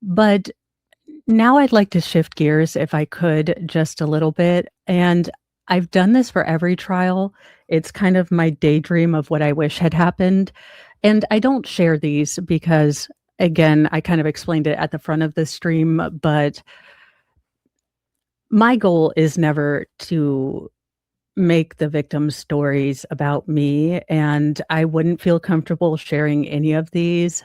But now I'd like to shift gears if I could just a little bit, and I've done this for every trial. It's kind of my daydream of what I wish had happened, and I don't share these because, again, I kind of explained it at the front of the stream, but my goal is never to make the victims' stories about me, and I wouldn't feel comfortable sharing any of these,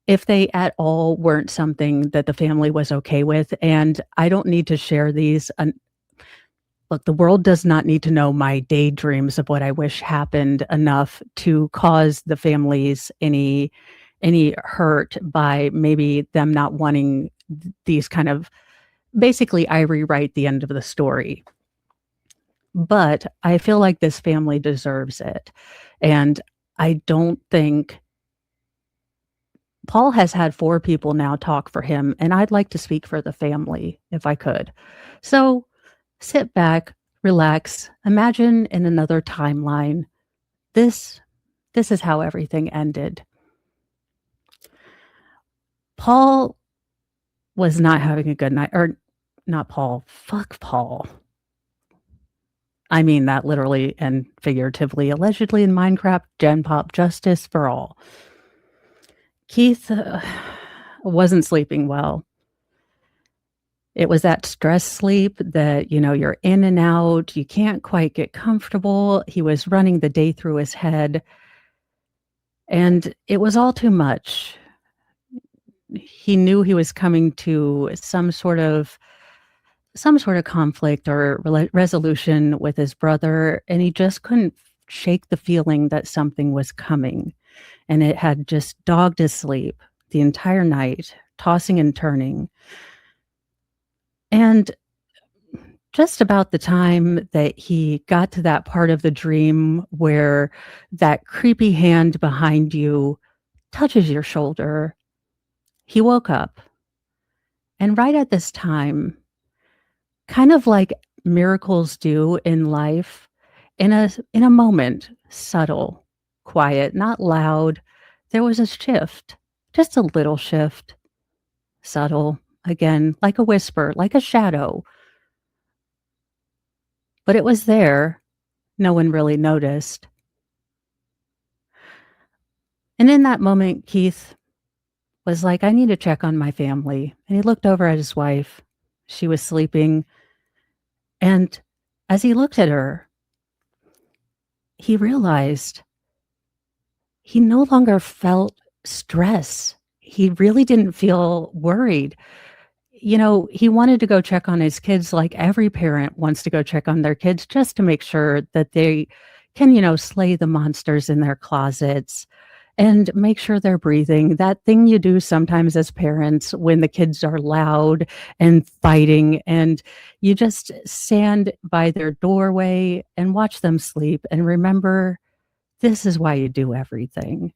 if they at all weren't something that the family was okay with, and I don't need to share these look, the world does not need to know my daydreams of what I wish happened enough to cause the families any hurt by maybe them not wanting these kind of basically, I rewrite the end of the story. But I feel like this family deserves it, and I don't think Paul has had 4 people now talk for him, and I'd like to speak for the family if I could. So, sit back, relax, imagine in another timeline. This this is how everything ended. Paul was not having a good night or not Paul, fuck Paul. I mean that literally and figuratively, allegedly in Minecraft, Gen Pop justice for all. Keith wasn't sleeping well. It was that stress sleep that, you're in and out, you can't quite get comfortable. He was running the day through his head, and it was all too much. He knew he was coming to some sort of conflict or resolution with his brother, and he just couldn't shake the feeling that something was coming, and it had just dogged his sleep the entire night, tossing and turning. And just about the time that he got to that part of the dream where that creepy hand behind you touches your shoulder, he woke up. And right at this time, kind of like miracles do in life, in a moment, subtle, quiet, not loud, there was a shift, just a little shift, subtle, again, like a whisper, like a shadow, but it was there. No one really noticed. And in that moment, Keith was like, I need to check on my family. And he looked over at his wife. She was sleeping. And as he looked at her, he realized he no longer felt stress. He really didn't feel worried. He wanted to go check on his kids like every parent wants to go check on their kids just to make sure that they can, slay the monsters in their closets and make sure they're breathing. That thing you do sometimes as parents when the kids are loud and fighting, and you just stand by their doorway and watch them sleep and remember this is why you do everything.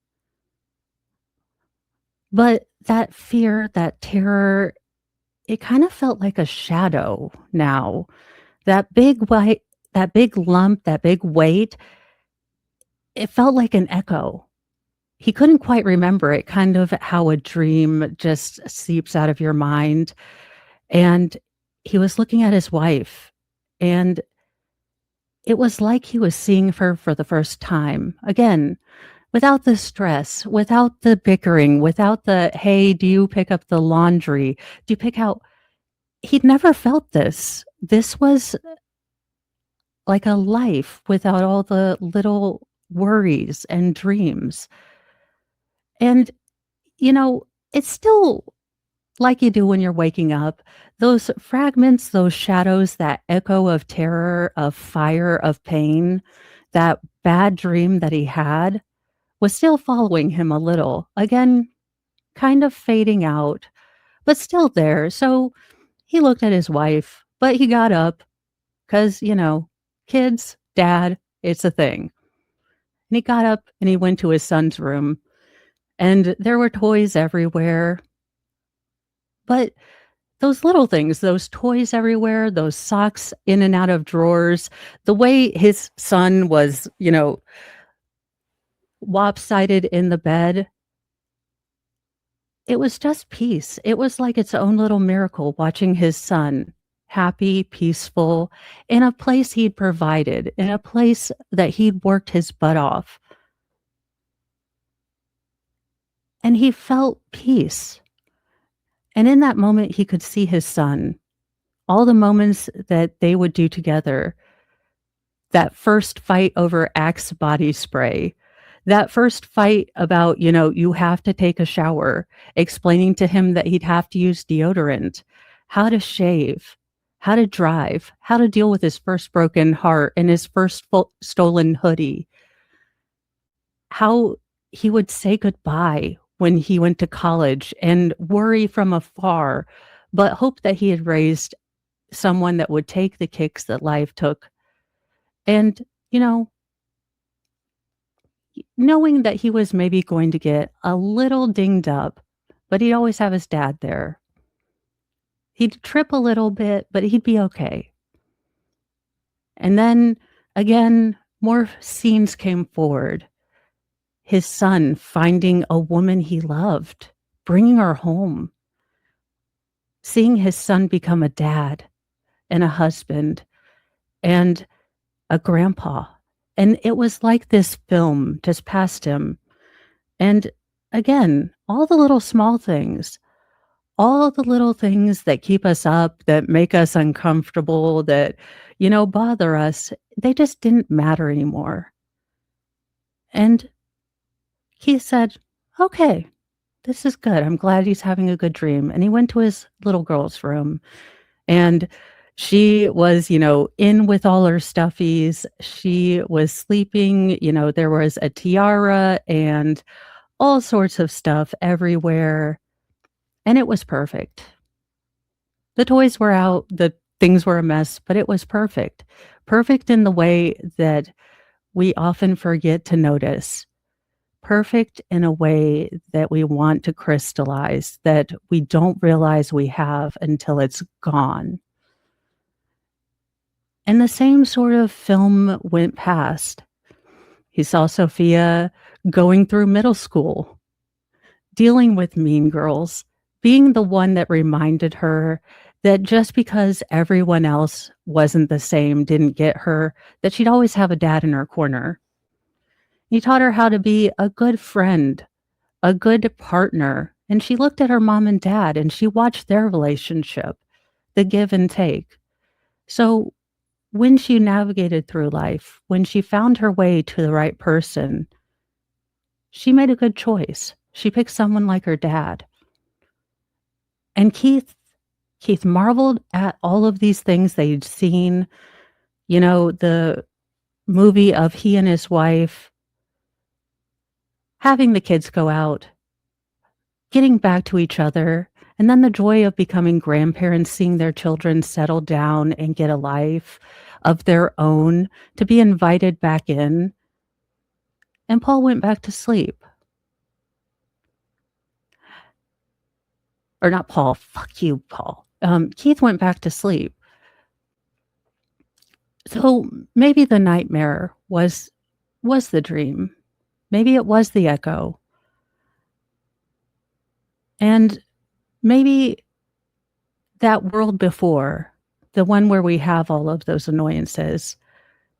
But that fear, that terror, it kind of felt like a shadow now. That big lump, that big weight, it felt like an echo. He couldn't quite remember it, kind of how a dream just seeps out of your mind. And he was looking at his wife, and it was like he was seeing her for the first time. Again, without the stress, without the bickering, without the, hey, do you pick up the laundry? Do you pick out? He'd never felt this. This was like a life without all the little worries and dreams. And, it's still like you do when you're waking up. Those fragments, those shadows, that echo of terror, of fire, of pain, that bad dream that he had was still following him a little. Again, kind of fading out, but still there. So he looked at his wife, but he got up because, kids, dad, it's a thing. And he got up and he went to his son's room, and there were toys everywhere. But those little things, those toys everywhere, those socks in and out of drawers, the way his son was, lopsided in the bed, It was just peace. It was like its own little miracle watching his son happy, peaceful, in a place he'd provided, in a place that he'd worked his butt off. And he felt peace. And in that moment, he could see his son, all the moments that they would do together, that first fight over Axe body spray, that first fight about, you have to take a shower, explaining to him that he'd have to use deodorant, how to shave, how to drive, how to deal with his first broken heart and his first stolen hoodie, how he would say goodbye when he went to college and worry from afar, but hope that he had raised someone that would take the kicks that life took. And, knowing that he was maybe going to get a little dinged up, but he'd always have his dad there. He'd trip a little bit, but he'd be okay. And then again, more scenes came forward. His son finding a woman he loved, bringing her home, seeing his son become a dad and a husband and a grandpa. And it was like this film just passed him. And again, all the little small things, all the little things that keep us up, that make us uncomfortable, that, bother us, they just didn't matter anymore. And he said, okay, this is good. I'm glad he's having a good dream. And he went to his little girl's room, and she was, in with all her stuffies. She was sleeping, there was a tiara and all sorts of stuff everywhere. And it was perfect. The toys were out, the things were a mess, but it was perfect. Perfect in the way that we often forget to notice. Perfect in a way that we want to crystallize, that we don't realize we have until it's gone. And the same sort of film went past. He saw Sophia going through middle school, dealing with mean girls, being the one that reminded her that just because everyone else wasn't the same, didn't get her, that she'd always have a dad in her corner. He taught her how to be a good friend, a good partner. And she looked at her mom and dad and she watched their relationship, the give and take. So when she navigated through life, when she found her way to the right person, she made a good choice. She picked someone like her dad. And Keith marveled at all of these things they'd seen, the movie of he and his wife, having the kids go out, getting back to each other, and then the joy of becoming grandparents, seeing their children settle down and get a life of their own, to be invited back in. And Paul went back to sleep. Or not Paul, fuck you, Paul. Keith went back to sleep. So maybe the nightmare was the dream. Maybe it was the echo. And maybe that world before, the one where we have all of those annoyances,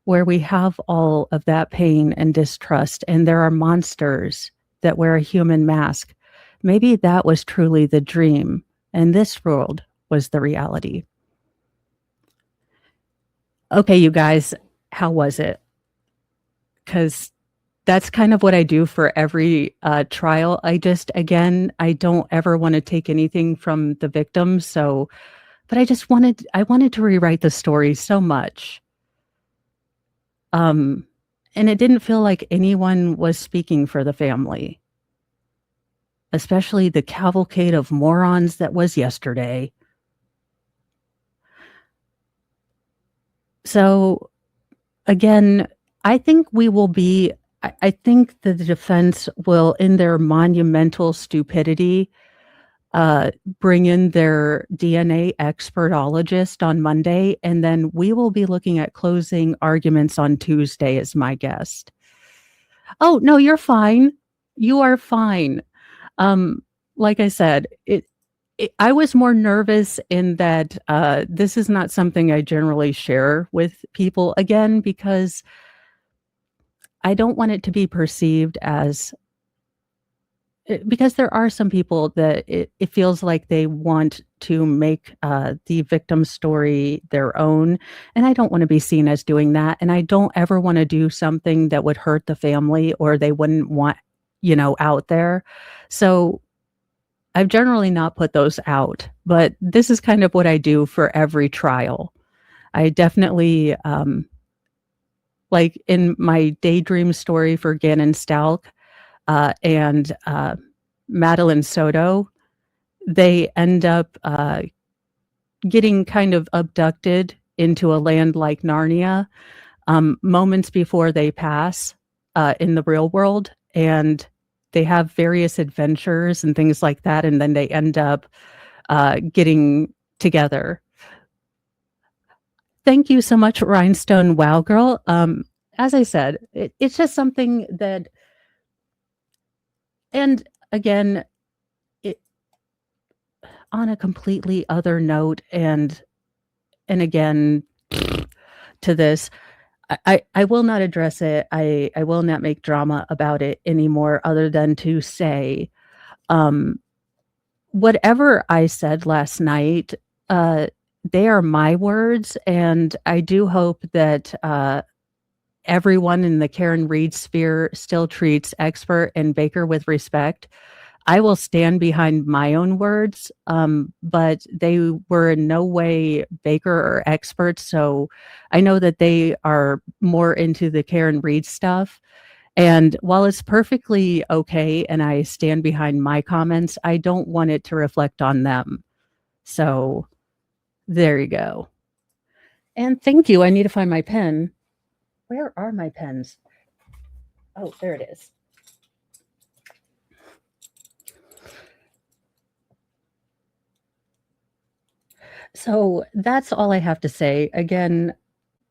where we have all of that pain and distrust, and there are monsters that wear a human mask, maybe that was truly the dream, and this world was the reality. Okay, you guys, how was it? Because that's kind of what I do for every trial. I don't ever want to take anything from the victim. So, but I wanted to rewrite the story so much. And it didn't feel like anyone was speaking for the family, especially the cavalcade of morons that was yesterday. So again, I think I think the defense will, in their monumental stupidity, bring in their DNA expertologist on Monday, and then we will be looking at closing arguments on Tuesday as my guest. Oh, no, you're fine. You are fine. like I said, I was more nervous in that, this is not something I generally share with people again, because I don't want it to be perceived as because there are some people that it feels like they want to make, the victim's story their own, and I don't wanna be seen as doing that, and I don't ever wanna do something that would hurt the family or they wouldn't want, out there. So, I've generally not put those out, but this is kind of what I do for every trial. I definitely, like in my daydream story for Gannon Stalk, and Madeline Soto, they end up, getting kind of abducted into a land like Narnia, moments before they pass, in the real world, and they have various adventures and things like that, and then they end up, getting together. Thank you so much, Rhinestone Wow Girl. As I said, it's just something that, and again, it, on a completely other note, and again, to this, I will not address it. I will not make drama about it anymore, other than to say, um, whatever I said last night, uh, they are my words, and I do hope that, everyone in the Karen Reed sphere still treats Expert and Baker with respect. I will stand behind my own words, but they were in no way Baker or Expert, so I know that they are more into the Karen Reed stuff, and while it's perfectly okay and I stand behind my comments, I don't want it to reflect on them. So, there you go. And thank you, I need to find my pen. Where are my pens? Oh, there it is. So that's all I have to say. Again,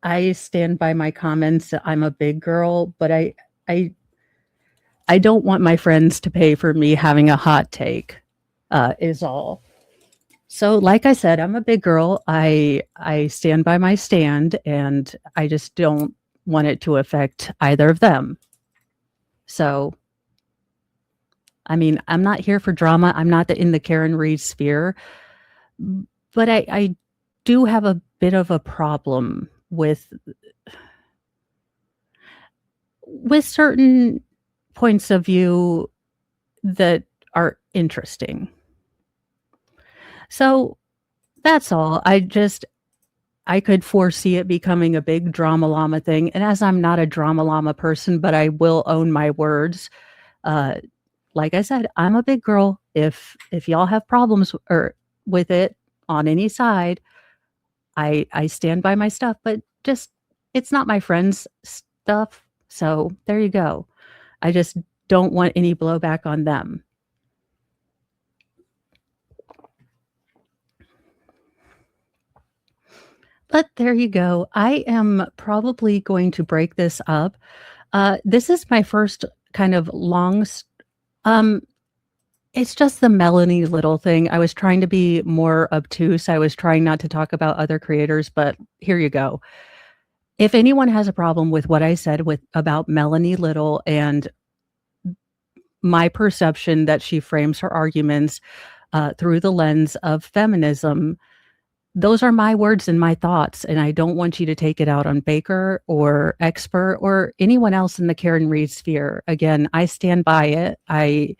I stand by my comments. I'm a big girl, but I I don't want my friends to pay for me having a hot take, is all. So like I said, I'm a big girl. I stand by my stand, and I just don't want it to affect either of them. So, I mean, I'm not here for drama. I'm not in the Karen Reed sphere, but I do have a bit of a problem with certain points of view that are interesting. So that's all. I could foresee it becoming a big drama llama thing. And as I'm not a drama llama person, but I will own my words. Uh, like I said, I'm a big girl. If y'all have problems or with it on any side, I stand by my stuff. But just it's not my friends' stuff. So there you go. I just don't want any blowback on them. But there you go. I am probably going to break this up. This is my first kind of um, it's just the Melanie Little thing. I was trying to be more obtuse. I was trying not to talk about other creators, but here you go. If anyone has a problem with what I said about Melanie Little and my perception that she frames her arguments through the lens of feminism, those are my words and my thoughts, and I don't want you to take it out on Baker or Expert or anyone else in the Karen Reed sphere. Again, I stand by it. I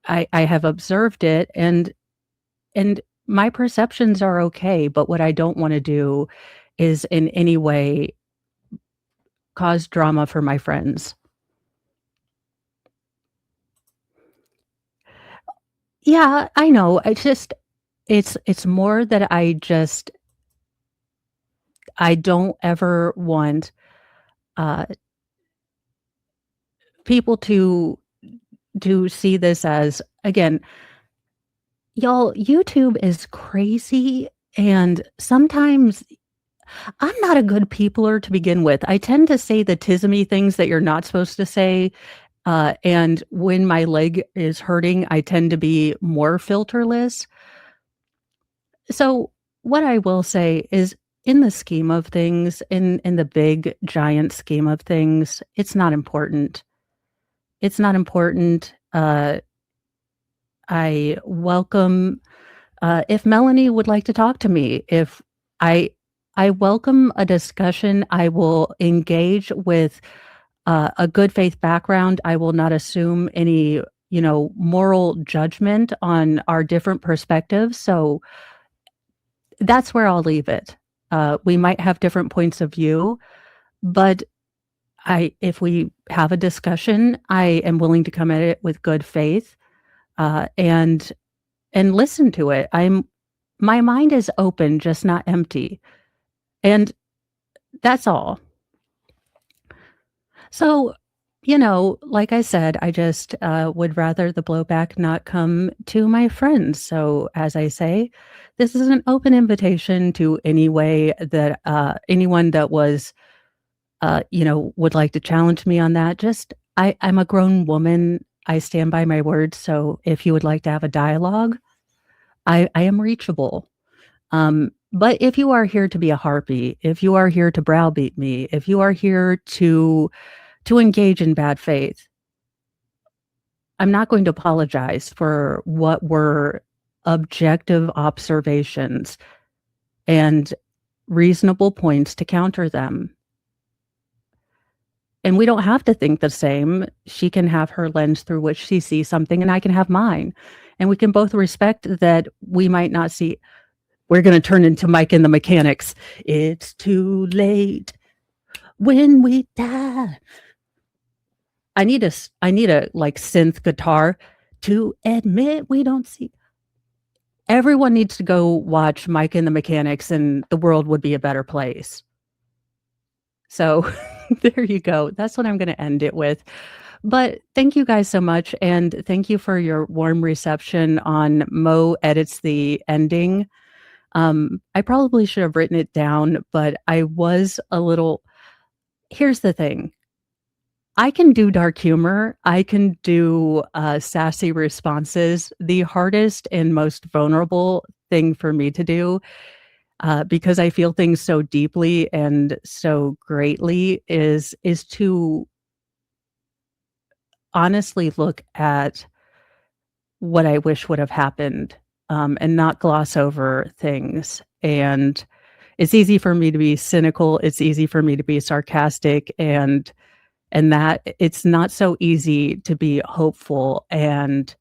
have observed it, and my perceptions are okay, but what I don't want to do is in any way cause drama for my friends. Yeah, I know. It's more that I don't ever want uh people to see this as, again, y'all, YouTube is crazy, and sometimes I'm not a good peopler to begin with. I tend to say the tismy things that you're not supposed to say, And when my leg is hurting, I tend to be more filterless. So, what I will say is, in the scheme of things, in the big, giant scheme of things, it's not important. It's not important. I welcome if Melanie would like to talk to me, if I I welcome a discussion. I will engage with a good faith background. I will not assume any, moral judgment on our different perspectives. So that's where I'll leave it. We might have different points of view, but if we have a discussion, I am willing to come at it with good faith, and listen to it. My mind is open, just not empty, and that's all. So, like I said, I just would rather the blowback not come to my friends. So, as I say, this is an open invitation to any way that anyone that was, would like to challenge me on that. Just, I'm a grown woman. I stand by my words. So, if you would like to have a dialogue, I am reachable. But if you are here to be a harpy, if you are here to browbeat me, if you are here to engage in bad faith, I'm not going to apologize for what were objective observations and reasonable points to counter them. And we don't have to think the same. She can have her lens through which she sees something, and I can have mine. And we can both respect that we might not see. We're going to turn into Mike and the Mechanics. It's too late when we die. I need a like synth guitar to admit we don't see. Everyone needs to go watch Mike and the Mechanics, and the world would be a better place. So there you go. That's what I'm going to end it with. But thank you guys so much, and thank you for your warm reception on Mo edits the ending. I probably should have written it down, but I was a little. Here's the thing. I can do dark humor. I can do sassy responses. The hardest and most vulnerable thing for me to do, because I feel things so deeply and so greatly, is to honestly look at what I wish would have happened, and not gloss over things. And it's easy for me to be cynical. It's easy for me to be sarcastic, and that it's not so easy to be hopeful and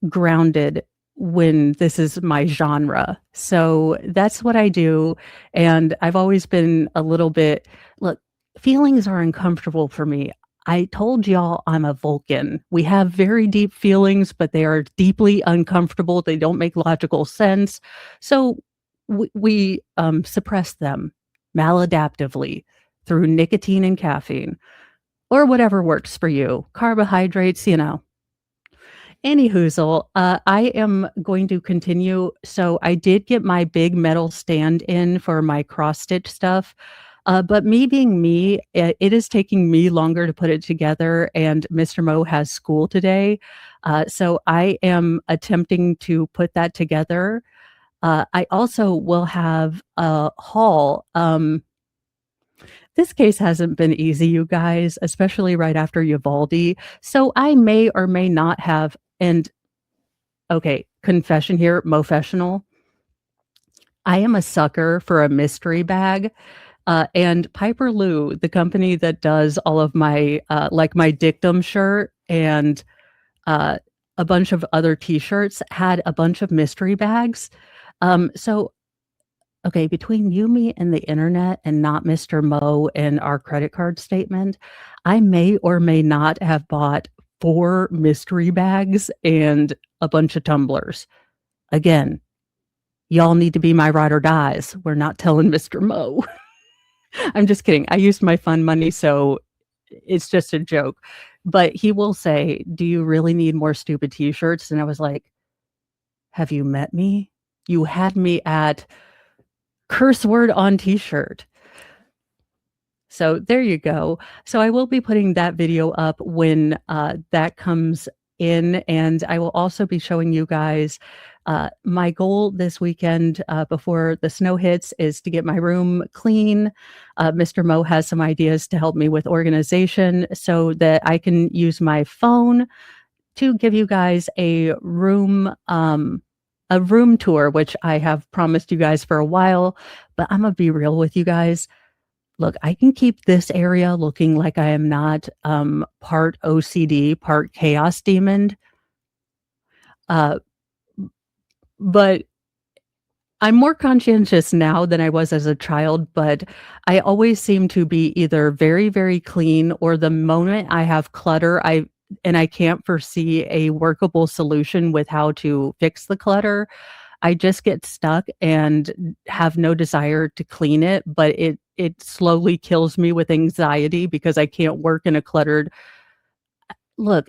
grounded when this is my genre. So that's what I do, and I've always been a little bit. Look, feelings are uncomfortable for me. I told y'all I'm a Vulcan. We have very deep feelings, but they are deeply uncomfortable. They don't make logical sense. So we suppress them maladaptively through nicotine and caffeine or whatever works for you. Carbohydrates, Any hoozle, I am going to continue. So I did get my big metal stand in for my cross stitch stuff. But me being me, it is taking me longer to put it together, and Mr. Mo has school today. So I am attempting to put that together. I also will have a haul. This case hasn't been easy, you guys, especially right after Uvalde. So I may or may not have, and okay, confession here, Mofessional. I am a sucker for a mystery bag. And Piper Lou, the company that does all of my, like my Dictum shirt and uh, a bunch of other T-shirts, had a bunch of mystery bags. So, okay, between you, me, and the internet, and not Mr. Mo and our credit card statement, I may or may not have bought 4 mystery bags and a bunch of tumblers. Again, y'all need to be my ride or dies. We're not telling Mr. Mo. I'm just kidding. I used my fund money, so it's just a joke. But he will say, "Do you really need more stupid T-shirts?" And I was like, "Have you met me? You had me at curse word on T-shirt." So there you go. So I will be putting that video up when that comes in, and I will also be showing you guys my goal this weekend before the snow hits is to get my room clean. Mr. Mo has some ideas to help me with organization so that I can use my phone to give you guys a room tour, which I have promised you guys for a while. But I'm gonna be real with you guys. Look, I can keep this area looking like I am not, part OCD, part chaos demon, uh, but I'm more conscientious now than I was as a child, but I always seem to be either very, very clean or the moment I have clutter, I can't foresee a workable solution with how to fix the clutter, I just get stuck and have no desire to clean it, but it slowly kills me with anxiety because I can't work in a cluttered look,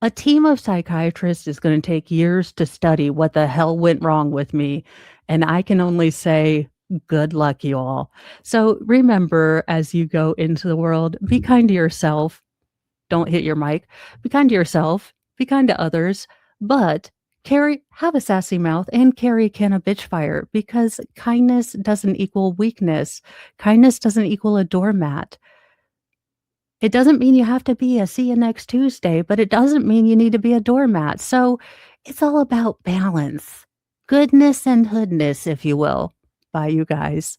a team of psychiatrists is gonna take years to study what the hell went wrong with me, and I can only say, "Good luck, you all." So, remember, as you go into the world, be kind to yourself. Don't hit your mic. Be kind to yourself, be kind to others, but have a sassy mouth and carry a can of bitch fire because kindness doesn't equal weakness. Kindness doesn't equal a doormat. It doesn't mean you have to be a see you next Tuesday, but it doesn't mean you need to be a doormat. So it's all about balance, goodness and hoodness, if you will. Bye, you guys.